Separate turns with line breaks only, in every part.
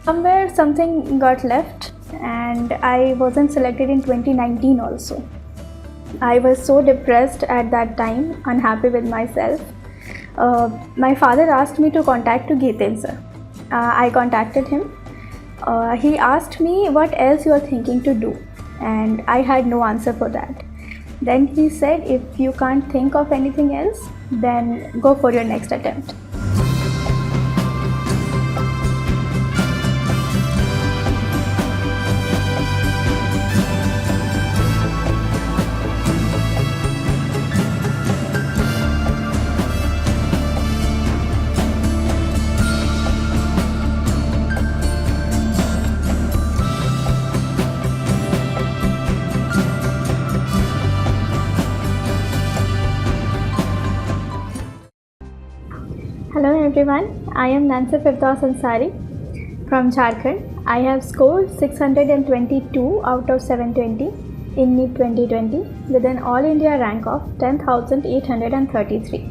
Somewhere something got left and I wasn't selected in 2019 also. I was so depressed at that time, unhappy with myself. My father asked me to contact to Geeten sir. I contacted him. He asked me what else you are thinking to do, and I had no answer for that. Then he said, if you can't think of anything else, then go for your next attempt. Hello everyone, I am Nancy Firdaus Ansari from Jharkhand. I have scored 622 out of 720 in NEET 2020 with an All India rank of 10,833.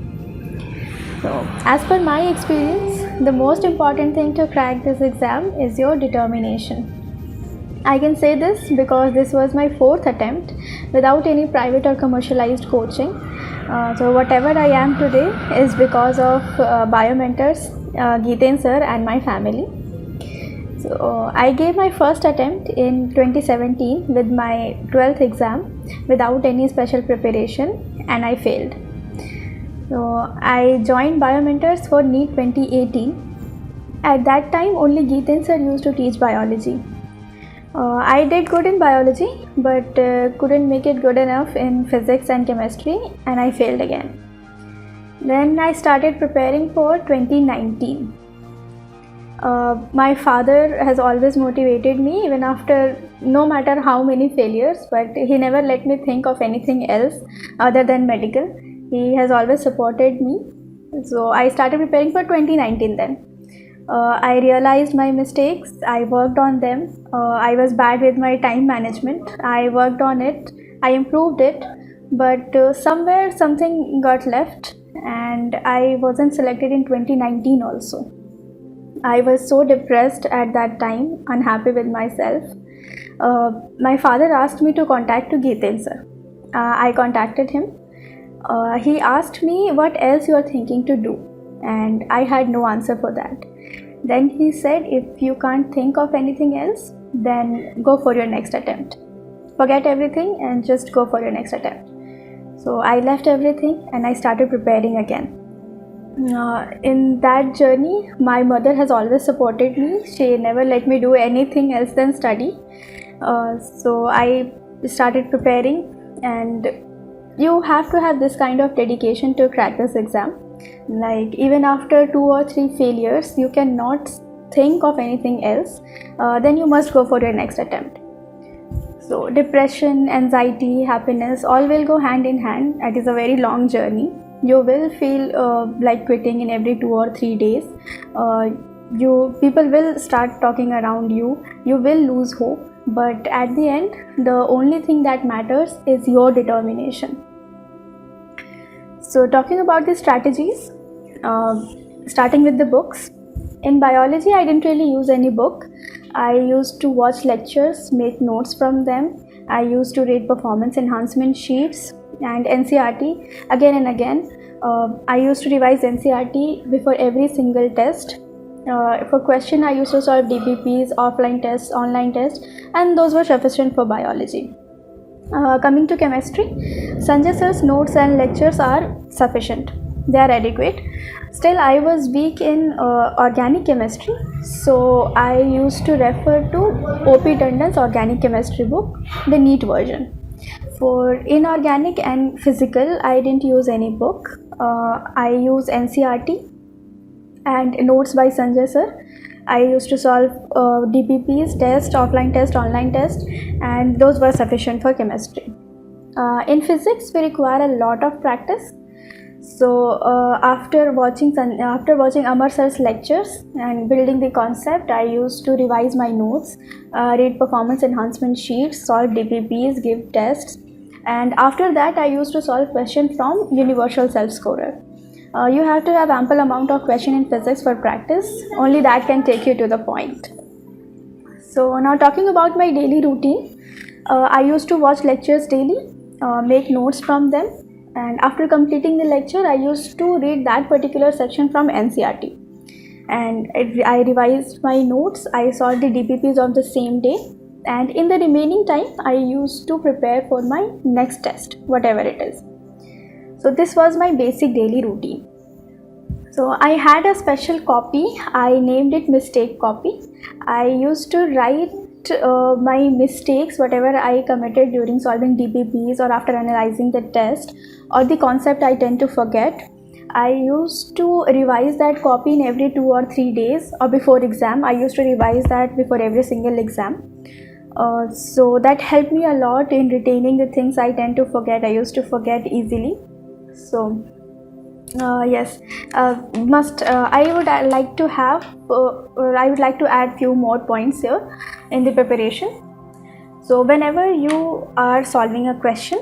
So, as per my experience, the most important thing to crack this exam is your determination. I can say this because this was my fourth attempt without any private or commercialized coaching. So whatever I am today is because of biomentors, Geeten sir and my family. So I gave my first attempt in 2017 with my 12th exam without any special preparation and I failed. So I joined biomentors for NEET 2018. At that time only Geeten sir used to teach biology. I did good in biology but couldn't make it good enough in physics and chemistry and I failed again. Then I started preparing for 2019. My father has always motivated me even after no matter how many failures, but he never let me think of anything else other than medical. He has always supported me. So I started preparing for 2019 then. I realized my mistakes, I worked on them, I was bad with my time management, I worked on it, I improved it, but somewhere something got left and I wasn't selected in 2019 also. I was so depressed at that time, unhappy with myself. My father asked me to contact to Geeten sir. I contacted him. He asked me what else you are thinking to do, and I had no answer for that. Then he said, if you can't think of anything else, then go for your next attempt. Forget everything and just go for your next attempt. So I left everything and I started preparing again. In that journey, my mother has always supported me. She never let me do anything else than study. So I started preparing, and you have to have this kind of dedication to crack this exam. Like even after 2 or 3 failures, you cannot think of anything else, then you must go for your next attempt. So depression, anxiety, happiness, all will go hand in hand. It is a very long journey. You will feel like quitting in every 2 or 3 days. People will start talking around you. You will lose hope. But at the end, the only thing that matters is your determination. So talking about the strategies, starting with the books. In biology, I didn't really use any book. I used to watch lectures, make notes from them. I used to read performance enhancement sheets and NCERT again and again. I used to revise NCERT before every single test. For question, I used to solve DBPs, offline tests, online tests, and those were sufficient for biology. Coming to chemistry, Sanjay sir's notes and lectures are sufficient. They are adequate. Still, I was weak in organic chemistry, so I used to refer to O.P. Tandon's organic chemistry book, the NEET version. For inorganic and physical, I didn't use any book. I use NCERT and notes by Sanjay sir. I used to solve DPPs, test, offline test, online test, and those were sufficient for chemistry. In physics, we require a lot of practice. So after watching Amar sir's lectures and building the concept, I used to revise my notes, read performance enhancement sheets, solve DPPs, give tests, and after that I used to solve questions from Universal Self-Scorer. You have to have ample amount of question in physics for practice. Only that can take you to the point. So now talking about my daily routine, I used to watch lectures daily, make notes from them, and after completing the lecture, I used to read that particular section from NCERT. And I revised my notes, I solved the DPPs of the same day, and in the remaining time, I used to prepare for my next test, whatever it is. So this was my basic daily routine. So I had a special copy, I named it mistake copy. I used to write my mistakes, whatever I committed during solving DPPs or after analyzing the test, or the concept I tend to forget. I used to revise that copy in every 2 or 3 days, or before exam. I used to revise that before every single exam. So that helped me a lot in retaining the things I tend to forget. I used to forget easily. So yes, I would like to have I would like to add few more points here in the preparation. So whenever you are solving a question,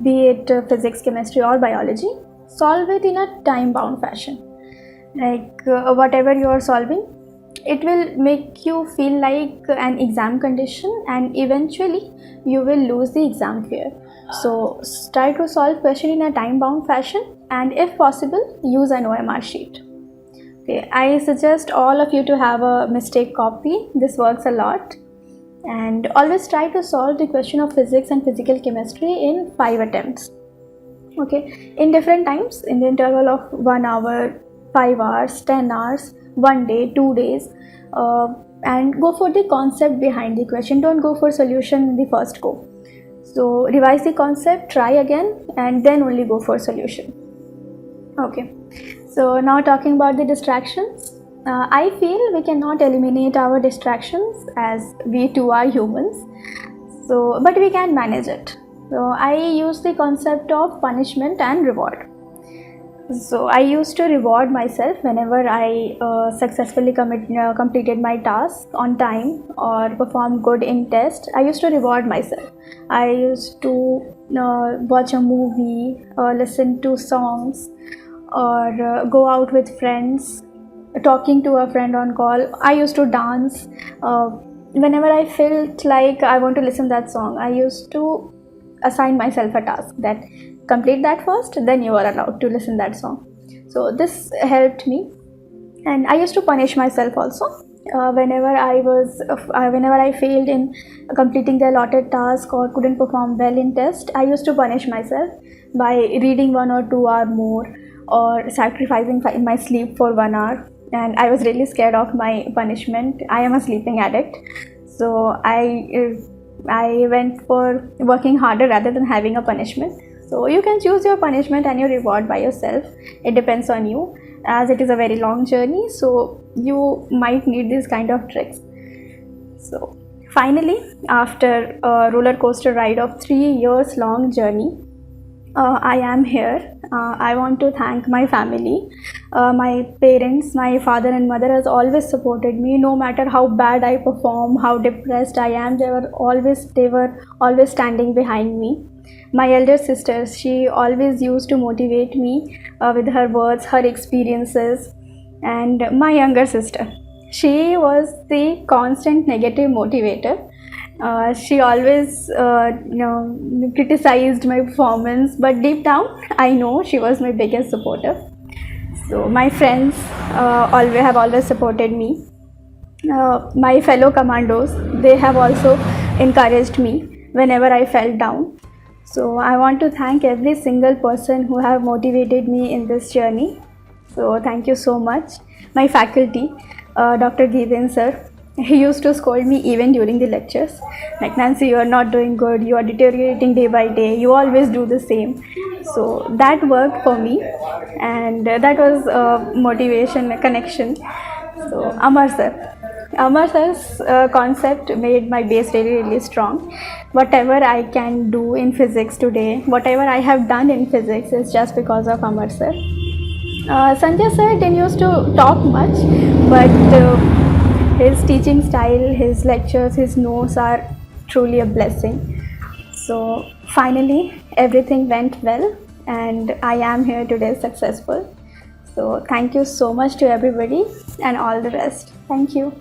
be it physics, chemistry or biology, solve it in a time bound fashion. Like whatever you are solving, it will make you feel like an exam condition, and eventually you will lose the exam fear. So try to solve question in a time bound fashion, and if possible, use an OMR sheet. Okay, I suggest all of you to have a mistake copy. This works a lot. And always try to solve the question of physics and physical chemistry in 5 attempts. Okay, in different times, in the interval of 1 hour, 5 hours, 10 hours, 1 day, 2 days, and go for the concept behind the question. Don't go for solution in the first go. So revise the concept, try again, and then only go for solution. Okay, so now talking about the distractions. I feel we cannot eliminate our distractions, as we too are humans. So, but we can manage it. So I use the concept of punishment and reward. So I used to reward myself whenever I successfully completed my task on time or performed good in test. I used to reward myself. I used to watch a movie, listen to songs, or go out with friends, talking to a friend on call. I used to dance. Whenever I felt like I want to listen that song, I used to assign myself a task that complete that first, then you are allowed to listen that song. So this helped me, and I used to punish myself also. Whenever I failed in completing the allotted task or couldn't perform well in test, I used to punish myself by reading 1 or 2 hours more, or sacrificing my sleep for 1 hour. And I was really scared of my punishment. I am a sleeping addict, so I went for working harder rather than having a punishment. So you can choose your punishment and your reward by yourself. It depends on you, as it is a very long journey, so you might need these kind of tricks. So finally, after a roller coaster ride of 3 years long journey, I am here. I want to thank my family. My parents, my father and mother has always supported me, no matter how bad I perform, how depressed I am. They were always standing behind me. My elder sister, she always used to motivate me with her words, her experiences. And my younger sister, she was the constant negative motivator. She always criticized my performance, but deep down I know she was my biggest supporter. So my friends have always supported me. My fellow commandos, they have also encouraged me whenever I fell down. So I want to thank every single person who have motivated me in this journey. So thank you so much. My faculty, Dr. Geethan sir, he used to scold me even during the lectures. Like, Nancy, you are not doing good, you are deteriorating day by day, you always do the same. So that worked for me, and that was a motivation, a connection. So Amar sir's concept made my base really strong. Whatever I can do in physics today, whatever I have done in physics, is just because of Amar sir. Sanjay sir didn't used to talk much, but his teaching style, his lectures, his notes are truly a blessing. So finally, everything went well, and I am here today successful. So thank you so much to everybody, and all the best. Thank you.